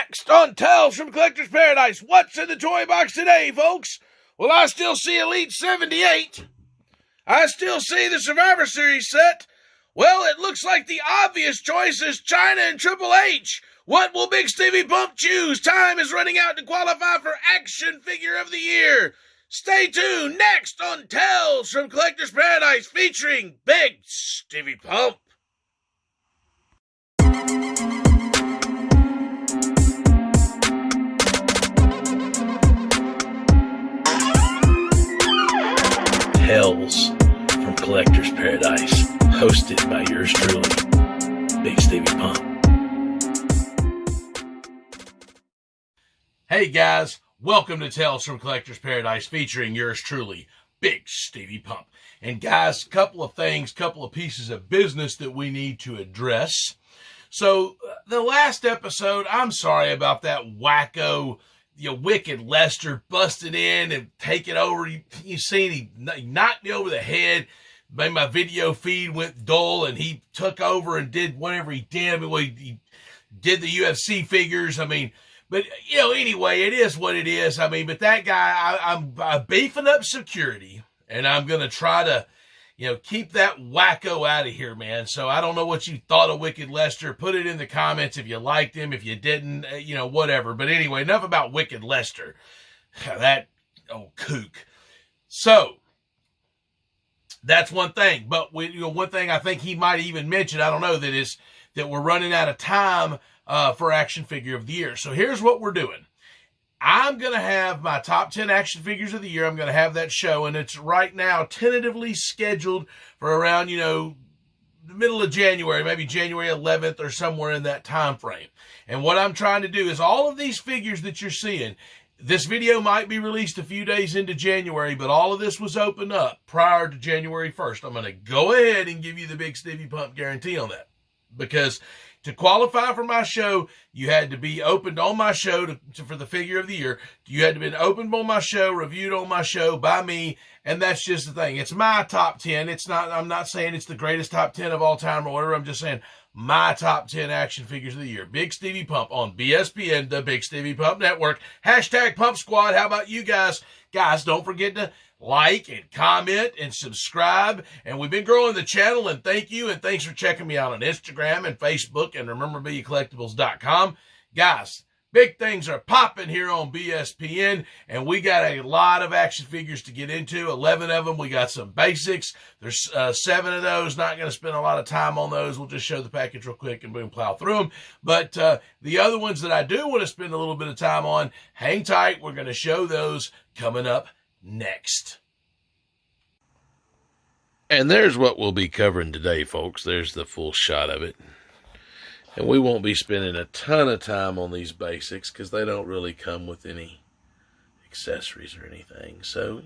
Next on Tales from Collector's Paradise, what's in the toy box today, folks? Well, I still see Elite 78. I still see the Survivor Series set. Well, it looks like the obvious choice is Chyna and Triple H. What will Bigsteviepump choose? Time is running out to qualify for Action Figure of the Year. Stay tuned next on Tales from Collector's Paradise featuring Bigsteviepump. Tales from Collector's Paradise, hosted by yours truly, Bigsteviepump. Hey guys, welcome to Tales from Collector's Paradise featuring yours truly, Bigsteviepump. And guys, couple of pieces of business that we need to address. So, the last episode, I'm sorry about that wacko, Wicked Lester busted in and taking over. You seen he knocked me over the head. Made my video feed went dull, and he took over and did whatever he did. I mean, he did the UFC figures. I mean, but anyway, it is what it is. I mean, but that guy, I'm beefing up security, and I'm gonna try to, keep that wacko out of here, man. So I don't know what you thought of Wicked Lester. Put it in the comments if you liked him, if you didn't, whatever. But anyway, enough about Wicked Lester. That old kook. So that's one thing. But one thing I think he might even mention, I don't know, that we're running out of time for Action Figure of the Year. So here's what we're doing. I'm going to have my top 10 action figures of the year. I'm going to have that show, and it's right now tentatively scheduled for around, the middle of January, maybe January 11th or somewhere in that time frame. And what I'm trying to do is all of these figures that you're seeing, this video might be released a few days into January, but all of this was opened up prior to January 1st. I'm going to go ahead and give you the Bigsteviepump guarantee on that, because to qualify for my show, you had to be opened on my show for the figure of the year. You had to be opened on my show, reviewed on my show by me, and that's just the thing. It's my top 10. I'm not saying it's the greatest top 10 of all time or whatever. I'm just saying my top 10 action figures of the year. Bigsteviepump on BSPN, the Bigsteviepump Network. Hashtag Pump Squad. How about you guys? Guys, don't forget to like and comment and subscribe. And we've been growing the channel, and thank you. And thanks for checking me out on Instagram and Facebook and rememberbiliacollectibles.com. Guys, big things are popping here on BSPN, and we got a lot of action figures to get into. 11 of them. We got some basics. There's 7 of those. Not going to spend a lot of time on those. We'll just show the package real quick and boom, plow through them. But the other ones that I do want to spend a little bit of time on, hang tight. We're going to show those coming up next. And there's what we'll be covering today, folks. There's the full shot of it. And we won't be spending a ton of time on these basics because they don't really come with any accessories or anything. So,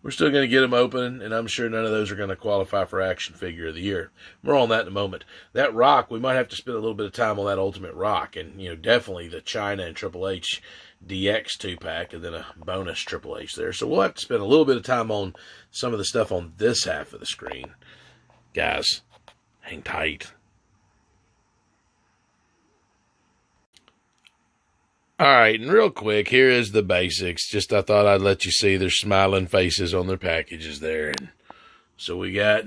we're still going to get them open, and I'm sure none of those are going to qualify for Action Figure of the Year. More on that in a moment. That Rock, we might have to spend a little bit of time on that Ultimate Rock, and, definitely the Chyna and Triple H DX 2-pack, and then a bonus Triple H there. So we'll have to spend a little bit of time on some of the stuff on this half of the screen. Guys, hang tight. All right, and real quick, here is the basics. Just I thought I'd let you see their smiling faces on their packages there. And so we got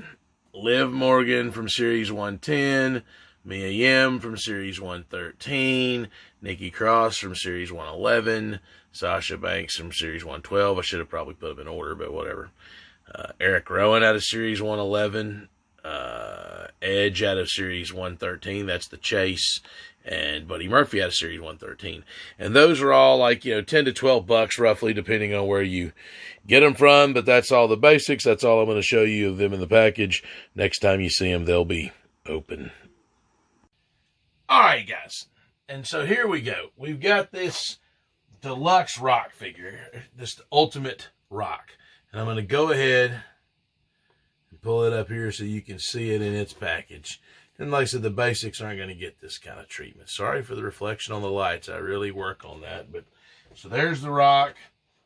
Liv Morgan from Series 110, Mia Yim from Series 113, Nikki Cross from Series 111, Sasha Banks from Series 112. I should have probably put them in order, but whatever. Eric Rowan out of Series 111, Edge out of Series 113. That's the Chase. And Buddy Murphy out of Series 113. And those are all like, 10 to $12 roughly, depending on where you get them from. But that's all the basics. That's all I'm going to show you of them in the package. Next time you see them, they'll be open. All right, guys. And so here we go. We've got this Deluxe Rock figure, this Ultimate Rock. And I'm going to go ahead and pull it up here so you can see it in its package. And like I said, the basics aren't going to get this kind of treatment. Sorry for the reflection on the lights. I really work on that. But so there's the Rock.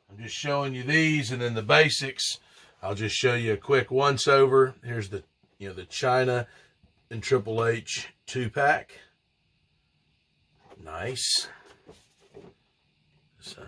I'm just showing you these, and then the basics. I'll just show you a quick once-over. Here's the the Chyna and Triple H 2-pack. Nice. Sign.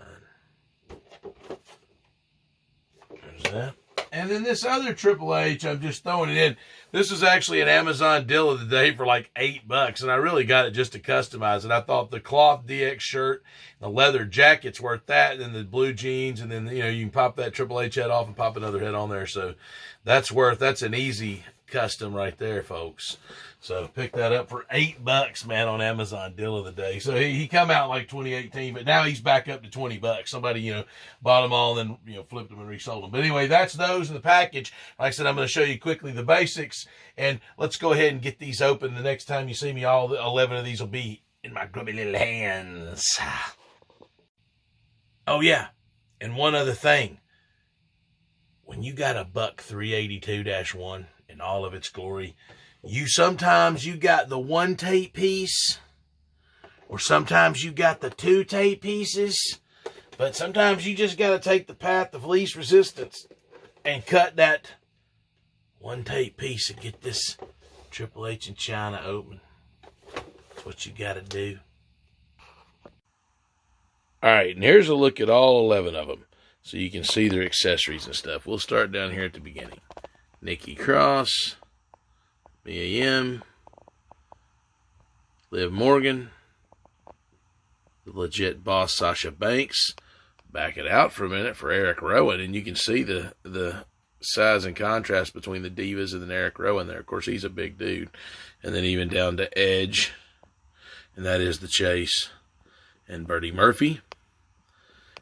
There's that. And then this other Triple H, I'm just throwing it in. This is actually an Amazon deal of the day for like $8, and I really got it just to customize it. I thought the cloth DX shirt, the leather jacket's worth that, and then the blue jeans, and then, you know, you can pop that Triple H head off and pop another head on there. So that's an easy custom right there, folks. So pick that up for $8, man, on Amazon deal of the day. So he come out like 2018, but now he's back up to $20. Somebody, you know, bought them all and then, you know, flipped them and resold them. But anyway, that's those in the package. Like I said, I'm going to show you quickly the basics, and let's go ahead and get these open. The next time you see me, all 11 of these will be in my grubby little hands. Oh yeah, and one other thing. When you got a Buck 382-1 in all of its glory, sometimes you got the 1 tape piece, or sometimes you got the 2 tape pieces, but sometimes you just got to take the path of least resistance and cut that 1 tape piece and get this Triple H and Chyna open. That's what you got to do. All right, and here's a look at all 11 of them, so you can see their accessories and stuff. We'll start down here at the beginning. Nikki Cross, Mia Yim, Liv Morgan, the legit boss Sasha Banks. Back it out for a minute for Eric Rowan, and you can see the size and contrast between the Divas and then Eric Rowan there. Of course, he's a big dude. And then even down to Edge, and that is the Chase, and Bertie Murphy.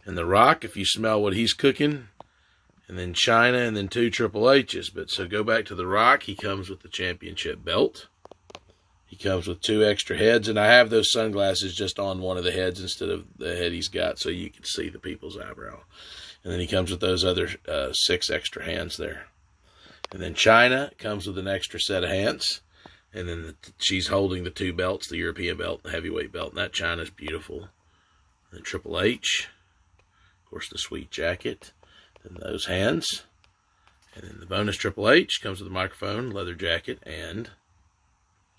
And The Rock, if you smell what he's cooking. And then Chyna, and then 2 Triple H's. But so go back to The Rock. He comes with the championship belt. He comes with 2 extra heads. And I have those sunglasses just on one of the heads instead of the head he's got, so you can see the people's eyebrow. And then he comes with those other 6 extra hands there. And then Chyna comes with an extra set of hands. And then she's holding the 2 belts, the European belt and the heavyweight belt. And that Chyna's beautiful. And then Triple H. Of course, the sweet jacket. And those hands. And then the bonus Triple H comes with a microphone, leather jacket, and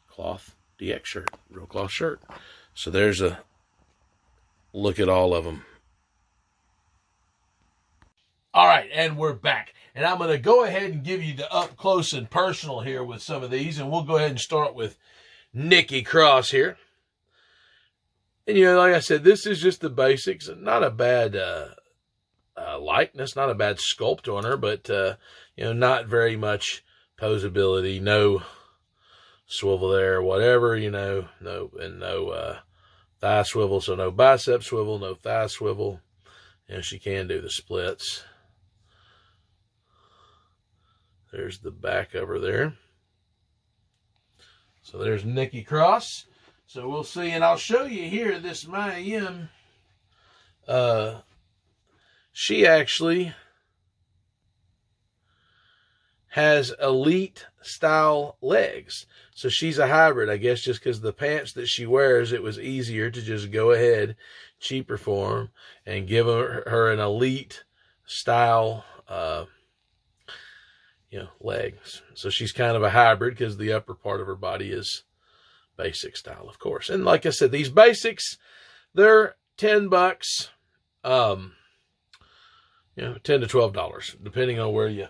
cloth DX shirt, real cloth shirt. So there's a look at all of them. All right, and we're back. And I'm going to go ahead and give you the up close and personal here with some of these. And we'll go ahead and start with Nikki Cross here. And, you know, like I said, this is just the basics. Not a bad likeness, not a bad sculpt on her, but, you know, not very much posability. No swivel there, whatever, you know, no thigh swivel, so no bicep swivel, no thigh swivel. You know, she can do the splits. There's the back of her there. So there's Nikki Cross. So we'll see, and I'll show you here this Mia Yim. She actually has elite style legs. So she's a hybrid, I guess, just because the pants that she wears, it was easier to just go ahead, cheaper for them, and give her an elite style legs. So she's kind of a hybrid because the upper part of her body is basic style, of course. And like I said, these basics, they're $10, $10 to $12, depending on where you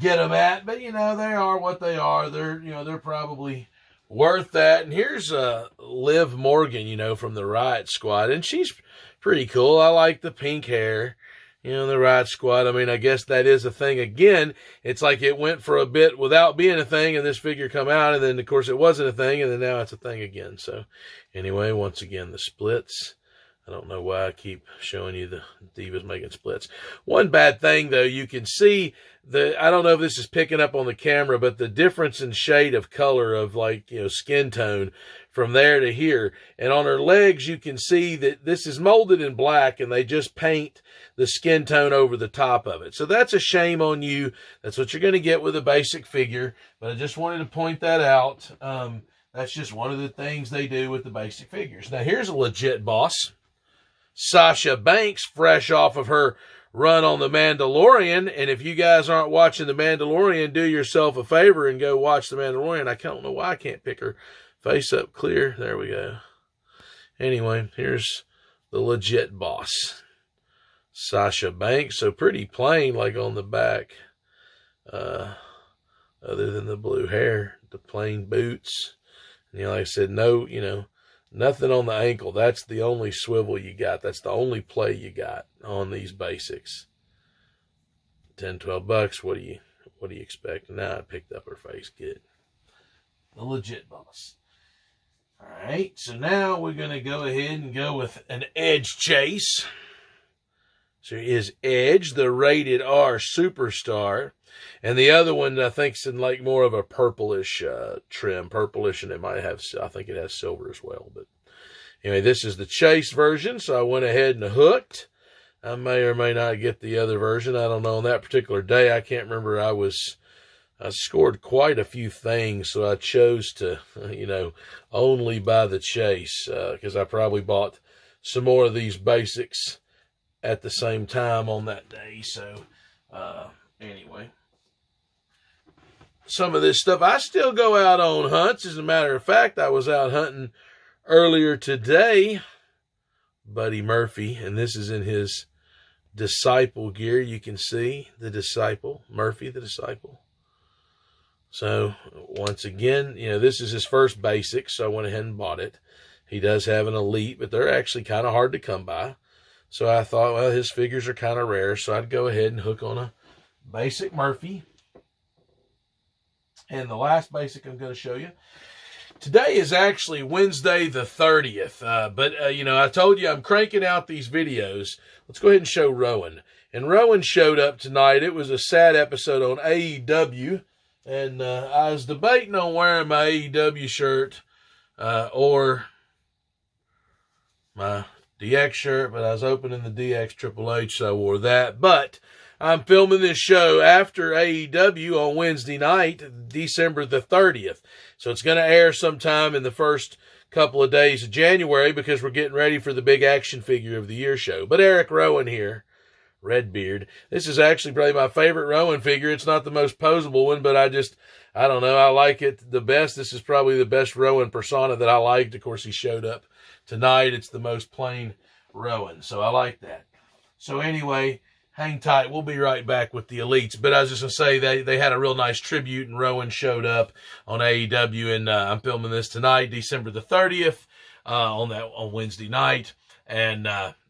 get them at. But, you know, they are what they are. They're probably worth that. And here's Liv Morgan, you know, from the Riot Squad. And she's pretty cool. I like the pink hair. You know, the Riot Squad, I mean, I guess that is a thing. Again, it's like it went for a bit without being a thing, and this figure come out, and then, of course, it wasn't a thing, and then now it's a thing again. So, anyway, once again, the splits. I don't know why I keep showing you the Divas making splits. One bad thing, though, you can see I don't know if this is picking up on the camera, but the difference in shade of color of, like, you know, skin tone from there to here. And on her legs, you can see that this is molded in black, and they just paint the skin tone over the top of it. So that's a shame on you. That's what you're going to get with a basic figure. But I just wanted to point that out. That's just one of the things they do with the basic figures. Now, here's a legit boss. Sasha Banks, fresh off of her run on The Mandalorian. And if you guys aren't watching The Mandalorian, do yourself a favor and go watch The Mandalorian. I don't know why I can't pick her face up clear. There we go. Anyway, here's the legit boss, Sasha Banks. So pretty plain, like on the back, other than the blue hair, the plain boots. You know, like I said, no, you know, nothing on the ankle. That's the only swivel you got. That's the only play you got on these basics. 10, 12 bucks. What do you expect? Now I picked up her face. Good. The legit boss. All right. So now we're going to go ahead and go with an Edge chase. So here's Edge, the rated R superstar. And the other one, I think, is in like more of a purplish trim. Purplish, and it might have, I think it has silver as well. But anyway, this is the chase version. So I went ahead and hooked. I may or may not get the other version. I don't know. On that particular day, I can't remember. I scored quite a few things. So I chose to, you know, only buy the chase. Because I probably bought some more of these basics at the same time on that day. So, anyway. Some of this stuff, I still go out on hunts. As a matter of fact, I was out hunting earlier today. Buddy Murphy, and this is in his Disciple gear. You can see the Disciple, Murphy the Disciple. So, once again, you know, this is his first basic, so I went ahead and bought it. He does have an Elite, but they're actually kind of hard to come by. So I thought, well, his figures are kind of rare, so I'd go ahead and hook on a basic Murphy. And the last basic I'm going to show you. Today is actually Wednesday the 30th. But, you know, I told you I'm cranking out these videos. Let's go ahead and show Rowan. And Rowan showed up tonight. It was a sad episode on AEW. And I was debating on wearing my AEW shirt or my DX shirt. But I was opening the DX Triple H, so I wore that. But I'm filming this show after AEW on Wednesday night, December the 30th. So it's going to air sometime in the first couple of days of January because we're getting ready for the big action figure of the year show. But Eric Rowan here, Redbeard. This is actually probably my favorite Rowan figure. It's not the most posable one, but I don't know. I like it the best. This is probably the best Rowan persona that I liked. Of course, he showed up tonight. It's the most plain Rowan. So I like that. So anyway, hang tight. We'll be right back with the Elites. But I was just going to say they had a real nice tribute, and Rowan showed up on AEW, and I'm filming this tonight, December the 30th, on Wednesday night. And,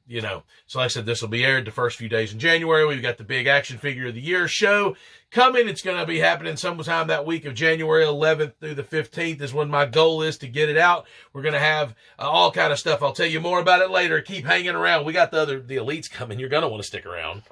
you know, so like I said, this will be aired the first few days in January. We've got the big action figure of the year show coming. It's going to be happening sometime that week of January 11th through the 15th is when my goal is to get it out. We're going to have all kind of stuff. I'll tell you more about it later. Keep hanging around. We got the Elites coming. You're going to want to stick around.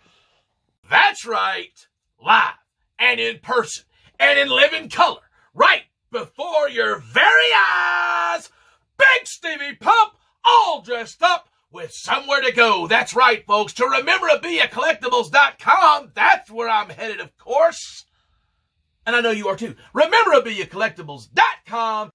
That's right. Live and in person and in living color right before your very eyes. Bigsteviepump all dressed up with somewhere to go. That's right, folks. To rememberablecollectibles.com. That's where I'm headed, of course. And I know you are too. Rememberablecollectibles.com.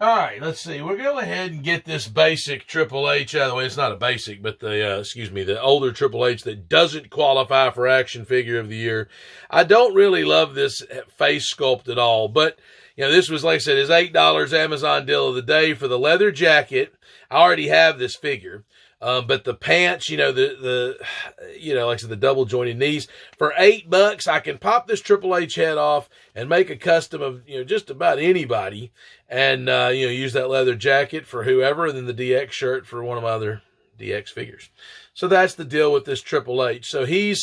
All right, let's see. We're going to go ahead and get this basic Triple H out of the way. It's not a basic, but the older Triple H that doesn't qualify for action figure of the year. I don't really love this face sculpt at all, but you know, this was, like I said, is $8 Amazon deal of the day for the leather jacket. I already have this figure. But the pants, you know, like I said, the double jointed knees for $8, I can pop this Triple H head off and make a custom of, you know, just about anybody. And, use that leather jacket for whoever. And then the DX shirt for one of my other DX figures. So that's the deal with this Triple H. So he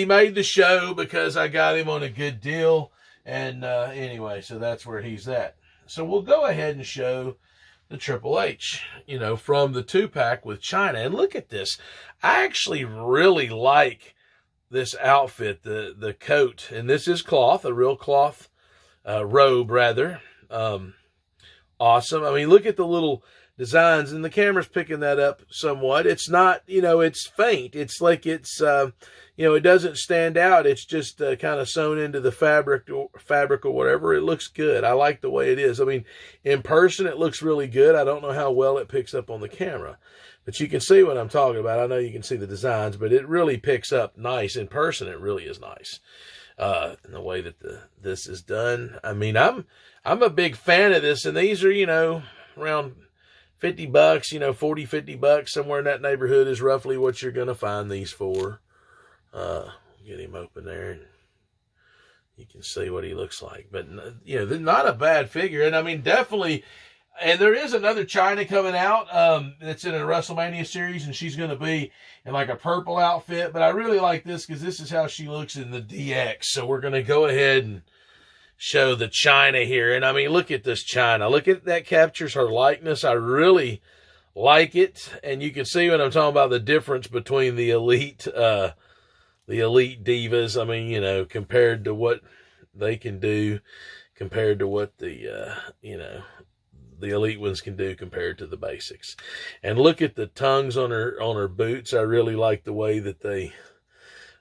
made the show because I got him on a good deal. And, anyway, so that's where he's at. So we'll go ahead and show the Triple H, you know, from the 2-pack with Chyna. And look at this. I actually really like this outfit, the coat. And this is cloth, a real cloth robe, rather. Awesome. I mean, look at the little designs. And the camera's picking that up somewhat. It's not, you know, it's faint. It's like it's, it doesn't stand out. It's just kind of sewn into the fabric or whatever. It looks good. I like the way it is. I mean, in person, it looks really good. I don't know how well it picks up on the camera, but you can see what I'm talking about. I know you can see the designs, but it really picks up nice. In person, it really is nice. And the way that this is done. I mean, I'm a big fan of this, and these are, you know, around $50, you know, 40, $50, somewhere in that neighborhood is roughly what you're going to find these for. Get him open there and you can see what he looks like. But, you know, they're not a bad figure. And, I mean, definitely, and there is another Chyna coming out that's in a WrestleMania series, and she's going to be in like a purple outfit. But I really like this because this is how she looks in the DX. So we're going to go ahead and show the Chyna here. And, I mean, look at this Chyna. Look at that, captures her likeness. I really like it. And you can see when I'm talking about the difference between the elite divas, I mean, you know, compared to what they can do, compared to what the, you know, the elite ones can do compared to the basics. And look at the tongues on her boots. I really like the way that they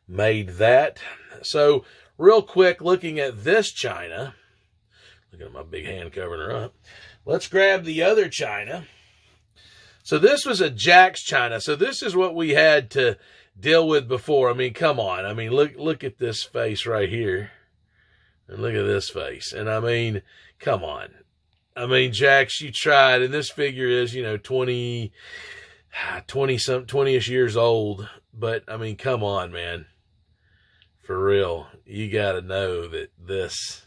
made that. So real quick, looking at this Chyna, look at my big hand covering her up. Let's grab the other Chyna. So this was a Jax Chyna. So this is what we had to deal with before. I mean, come on. I mean, look at this face right here. And look at this face. And I mean, come on. I mean, Jax, you tried, and this figure is, you know, 20-ish years old. But, I mean, come on, man. For real. You got to know that this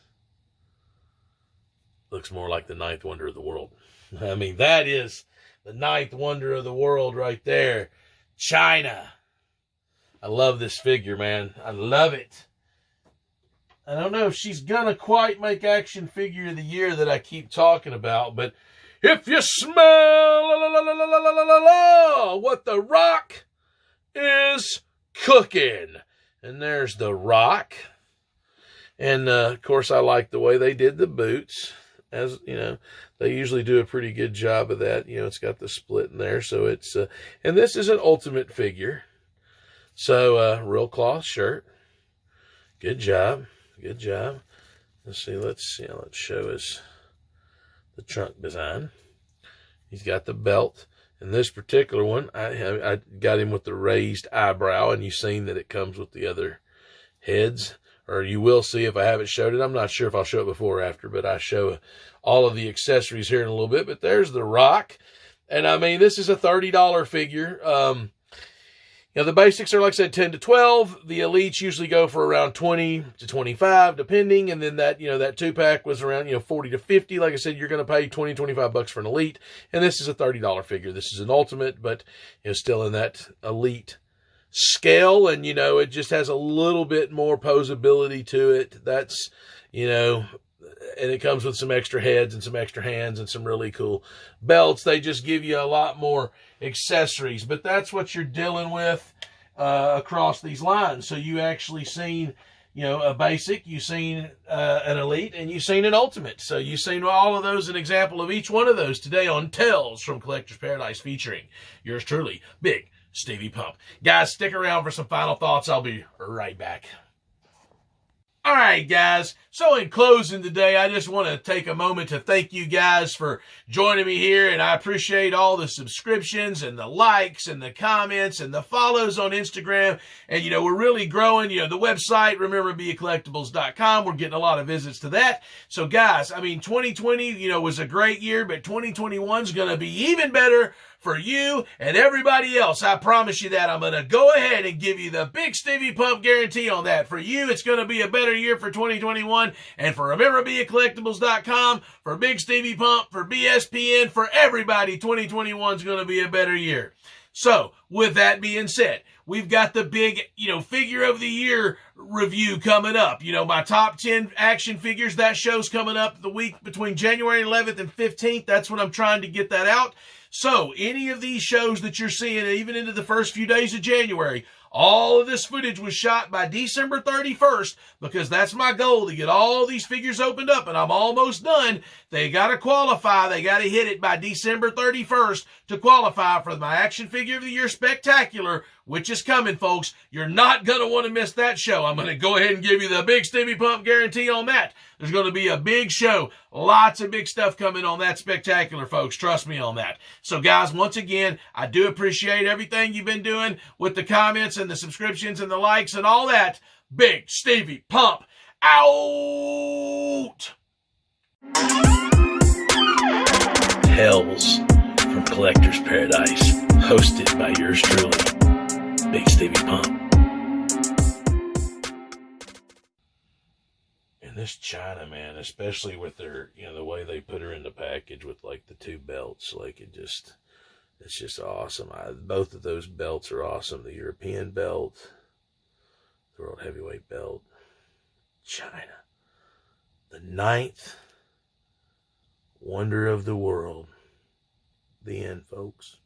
looks more like the ninth wonder of the world. I mean, that is the ninth wonder of the world right there. Chyna. I love this figure, man. I love it. I don't know if she's going to quite make action figure of the year that I keep talking about, but if you smell what the Rock is cooking. And there's the Rock. And, of course, I like the way they did the boots. As, you know, they usually do a pretty good job of that. You know, it's got the split in there. So it's, and this is an Ultimate figure. So, real cloth shirt. Good job. Good job. Let's show us the trunk design. He's got the belt. And this particular one, I got him with the raised eyebrow, and you've seen that it comes with the other heads. Or you will see if I haven't showed it. I'm not sure if I'll show it before or after, but I show all of the accessories here in a little bit. But there's the Rock. And, I mean, this is a $30 figure. You know, the basics are, like I said, 10 to 12. The elites usually go for around 20 to 25, depending. And then that, you know, that 2-pack was around, you know, 40 to 50. Like I said, you're going to pay 20, 25 bucks for an elite. And this is a $30 figure. This is an Ultimate, but, you know, still in that elite scale. And, you know, it just has a little bit more posability to it. That's, you know, and it comes with some extra heads and some extra hands and some really cool belts. They just give you a lot more accessories, but that's what you're dealing with across these lines. So you actually seen, you know, a basic, you've seen an elite, and you've seen an Ultimate. So you've seen all of those, an example of each one of those today on Tales from Collector's Paradise, featuring yours truly, Big Stevie Pump. Guys, stick around for some final thoughts. I'll be right back. All right, guys. So in closing today, I just want to take a moment to thank you guys for joining me here. And I appreciate all the subscriptions and the likes and the comments and the follows on Instagram. And, you know, we're really growing. You know, the website, rememberbeacollectibles.com. We're getting a lot of visits to that. So, guys, I mean, 2020, you know, was a great year, but 2021 is going to be even better for you and everybody else. I promise you that. I'm going to go ahead and give you the Big Stevie Pump guarantee on that. For you, it's going to be a better year for 2021. And for rememberbeacollectibles.com, for Big Stevie Pump, for BSPN, for everybody, 2021 is going to be a better year. So, with that being said, we've got the big, you know, figure of the year review coming up. You know, my top 10 action figures, that show's coming up the week between January 11th and 15th. That's when I'm trying to get that out. So, any of these shows that you're seeing, even into the first few days of January, all of this footage was shot by December 31st, because that's my goal, to get all these figures opened up, and I'm almost done. They got to qualify. They got to hit it by December 31st to qualify for my Action Figure of the Year Spectacular, which is coming, folks. You're not going to want to miss that show. I'm going to go ahead and give you the Big Stevie Pump guarantee on that. There's going to be a big show. Lots of big stuff coming on that spectacular, folks. Trust me on that. So, guys, once again, I do appreciate everything you've been doing with the comments and the subscriptions and the likes and all that. Big Stevie Pump out! Tales from Collector's Paradise, hosted by yours truly, Bigsteviepump. And this Chyna, man, especially with their, the way they put her in the package with like the two belts, like it's just awesome. Both of those belts are awesome. The European belt, the World Heavyweight belt. Chyna, the 9th wonder of the world. The end, folks.